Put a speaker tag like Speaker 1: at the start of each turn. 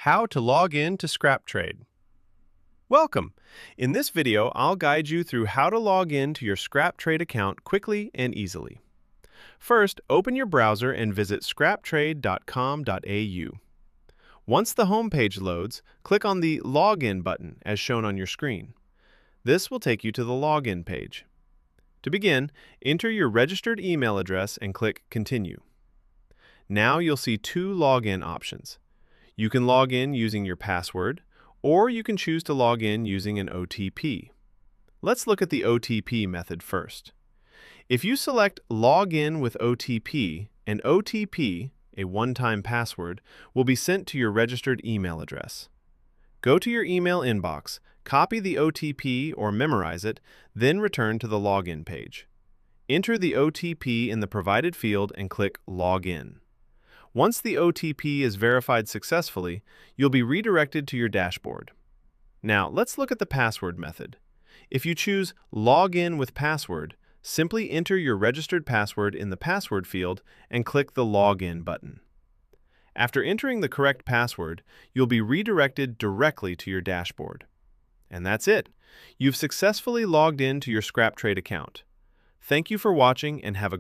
Speaker 1: How to log in to ScrapTrade. Welcome! In this video, I'll guide you through how to log in to your ScrapTrade account quickly and easily. First, open your browser and visit scraptrade.com.au. Once the home page loads, click on the Login button as shown on your screen. This will take you to the login page. To begin, enter your registered email address and click Continue. Now you'll see two login options. You can log in using your password, or you can choose to log in using an OTP. Let's look at the OTP method first. If you select Login with OTP, an OTP, a one-time password, will be sent to your registered email address. Go to your email inbox, copy the OTP or memorize it, then return to the login page. Enter the OTP in the provided field and click Login. Once the OTP is verified successfully, you'll be redirected to your dashboard. Now, let's look at the password method. If you choose Login with Password, simply enter your registered password in the password field and click the Login button. After entering the correct password, you'll be redirected directly to your dashboard. And that's it. You've successfully logged in to your ScrapTrade account. Thank you for watching and have a